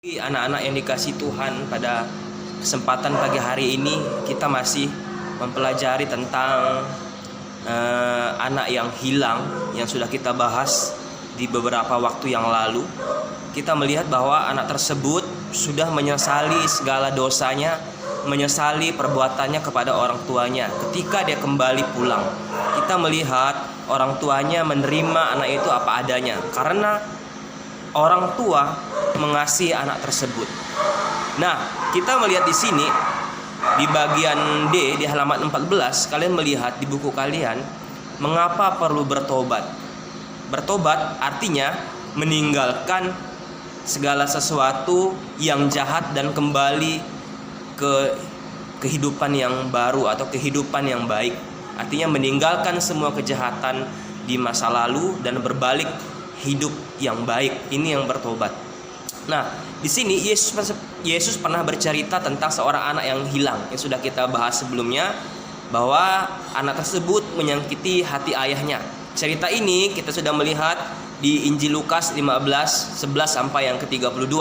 Anak-anak yang dikasih Tuhan, pada kesempatan pagi hari ini kita masih mempelajari tentang anak yang hilang yang sudah kita bahas di beberapa waktu yang lalu. Kita melihat bahwa anak tersebut sudah menyesali segala dosanya, menyesali perbuatannya kepada orang tuanya. Ketika dia kembali pulang, kita melihat orang tuanya menerima anak itu apa adanya, karena orang tua mengasihi anak tersebut. Nah, kita melihat di sini di bagian D di halaman 14, kalian melihat di buku kalian mengapa perlu bertobat. Bertobat artinya meninggalkan segala sesuatu yang jahat dan kembali ke kehidupan yang baru atau kehidupan yang baik. Artinya meninggalkan semua kejahatan di masa lalu dan berbalik hidup yang baik. Ini yang bertobat. Nah, di sini Yesus pernah bercerita tentang seorang anak yang hilang yang sudah kita bahas sebelumnya, bahwa anak tersebut menyakiti hati ayahnya. Cerita ini kita sudah melihat di Injil Lukas 15:11 sampai yang ke-32.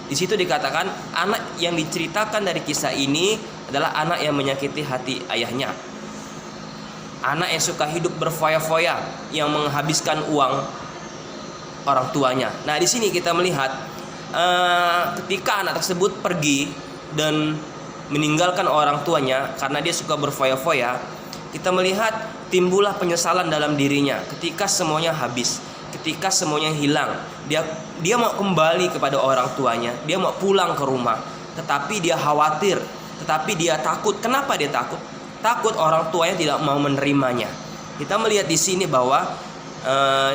Di situ dikatakan anak yang diceritakan dari kisah ini adalah anak yang menyakiti hati ayahnya. Anak yang suka hidup berfoya-foya, yang menghabiskan uang orang tuanya. Nah, di sini kita melihat ketika anak tersebut pergi dan meninggalkan orang tuanya karena dia suka berfoya-foya, kita melihat timbullah penyesalan dalam dirinya ketika semuanya habis, ketika semuanya hilang. Dia mau kembali kepada orang tuanya, dia mau pulang ke rumah, tetapi dia khawatir, tetapi dia takut. Kenapa dia takut? Takut orang tuanya tidak mau menerimanya. Kita melihat di sini bahwa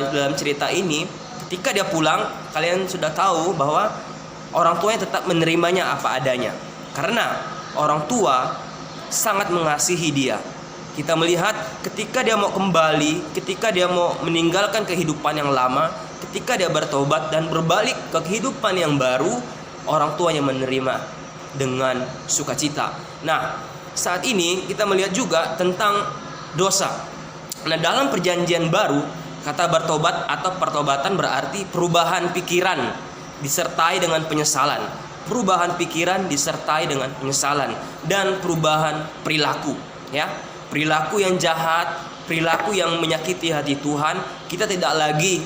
dalam cerita ini, ketika dia pulang, kalian sudah tahu bahwa orang tuanya tetap menerimanya apa adanya, karena orang tua sangat mengasihi dia. Kita melihat ketika dia mau kembali, ketika dia mau meninggalkan kehidupan yang lama, ketika dia bertobat dan berbalik ke kehidupan yang baru, orang tuanya menerima dengan sukacita. Nah, saat ini kita melihat juga tentang dosa. Nah, dalam perjanjian baru, kata bertobat atau pertobatan berarti perubahan pikiran disertai dengan penyesalan. Perubahan pikiran disertai dengan penyesalan dan perubahan perilaku, ya. Perilaku yang jahat, perilaku yang menyakiti hati Tuhan, kita tidak lagi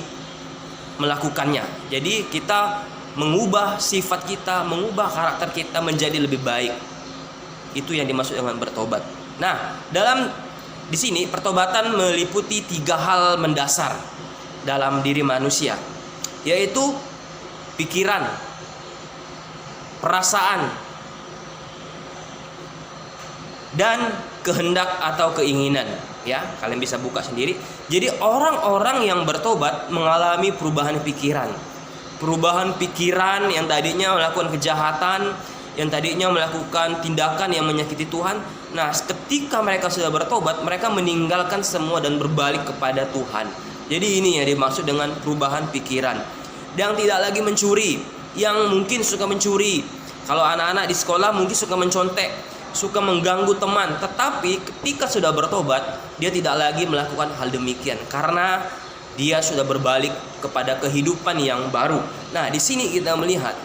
melakukannya. Jadi kita mengubah sifat kita, mengubah karakter kita menjadi lebih baik. Itu yang dimaksud dengan bertobat. Nah, di sini pertobatan meliputi 3 hal mendasar dalam diri manusia, yaitu pikiran, perasaan, dan kehendak atau keinginan. Ya, kalian bisa buka sendiri. Jadi orang-orang yang bertobat mengalami perubahan pikiran. Perubahan pikiran yang tadinya melakukan kejahatan, yang tadinya melakukan tindakan yang menyakiti Tuhan. Nah, ketika mereka sudah bertobat, mereka meninggalkan semua dan berbalik kepada Tuhan. Jadi ini yang dimaksud dengan perubahan pikiran. Yang tidak lagi mencuri, yang mungkin suka mencuri. Kalau anak-anak di sekolah mungkin suka mencontek, suka mengganggu teman. Tetapi ketika sudah bertobat, dia tidak lagi melakukan hal demikian, karena dia sudah berbalik kepada kehidupan yang baru. Nah, di sini kita melihat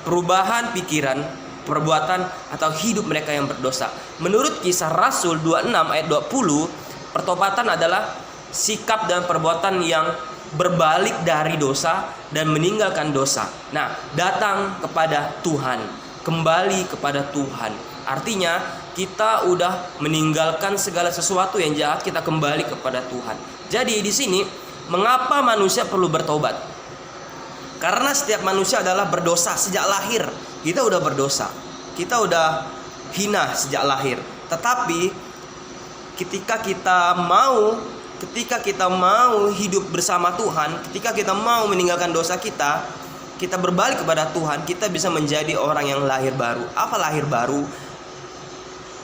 perubahan pikiran, perbuatan atau hidup mereka yang berdosa. Menurut Kisah Rasul 26 ayat 20, pertobatan adalah sikap dan perbuatan yang berbalik dari dosa dan meninggalkan dosa. Nah, datang kepada Tuhan, kembali kepada Tuhan. Artinya kita udah meninggalkan segala sesuatu yang jahat, kita kembali kepada Tuhan. Jadi di sini mengapa manusia perlu bertobat? Karena setiap manusia adalah berdosa sejak lahir. Kita udah berdosa, kita udah hina sejak lahir. Tetapi ketika kita mau hidup bersama Tuhan, ketika kita mau meninggalkan dosa kita berbalik kepada Tuhan, kita bisa menjadi orang yang lahir baru. Apa lahir baru?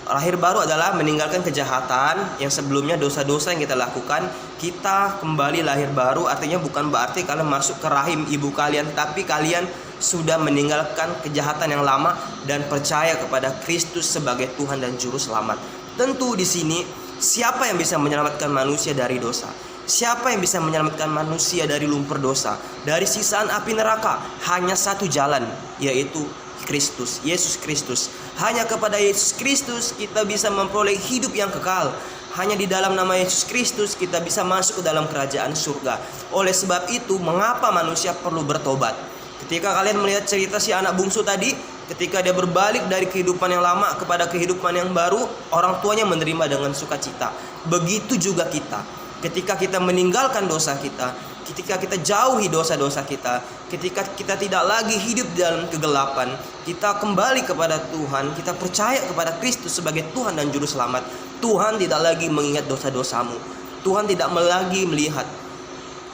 Lahir baru adalah meninggalkan kejahatan yang sebelumnya, dosa-dosa yang kita lakukan. Kita kembali lahir baru, artinya bukan berarti kalian masuk ke rahim ibu kalian, tapi kalian sudah meninggalkan kejahatan yang lama dan percaya kepada Kristus sebagai Tuhan dan Juru Selamat. Tentu di sini siapa yang bisa menyelamatkan manusia dari dosa? Siapa yang bisa menyelamatkan manusia dari lumpur dosa, dari sisaan api neraka? Hanya satu jalan, yaitu Kristus, Yesus Kristus. Hanya kepada Yesus Kristus kita bisa memperoleh hidup yang kekal. Hanya di dalam nama Yesus Kristus kita bisa masuk ke dalam kerajaan surga. Oleh sebab itu, mengapa manusia perlu bertobat? Ketika kalian melihat cerita si anak bungsu tadi, ketika dia berbalik dari kehidupan yang lama kepada kehidupan yang baru, orang tuanya menerima dengan sukacita. Begitu juga kita. Ketika kita meninggalkan dosa kita, ketika kita jauhi dosa-dosa kita, ketika kita tidak lagi hidup dalam kegelapan, kita kembali kepada Tuhan, kita percaya kepada Kristus sebagai Tuhan dan Juru Selamat, Tuhan tidak lagi mengingat dosa-dosamu. Tuhan tidak lagi melihat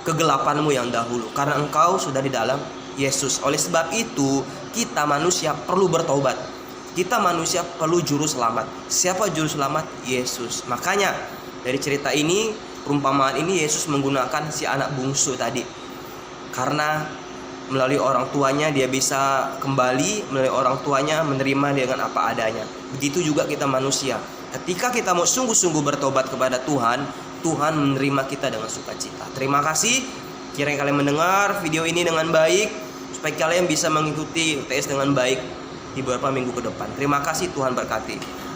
kegelapanmu yang dahulu, karena engkau sudah di dalam Yesus. Oleh sebab itu, kita manusia perlu bertobat. Kita manusia perlu Juru Selamat. Siapa Juru Selamat? Yesus. Makanya dari cerita ini, perumpamaan ini, Yesus menggunakan si anak bungsu tadi. Karena melalui orang tuanya dia bisa kembali, melalui orang tuanya menerima dengan apa adanya. Begitu juga kita manusia. Ketika kita mau sungguh-sungguh bertobat kepada Tuhan, Tuhan menerima kita dengan sukacita. Terima kasih. Kiranya kalian mendengar video ini dengan baik, supaya kalian bisa mengikuti UTS dengan baik di beberapa minggu ke depan. Terima kasih, Tuhan berkati.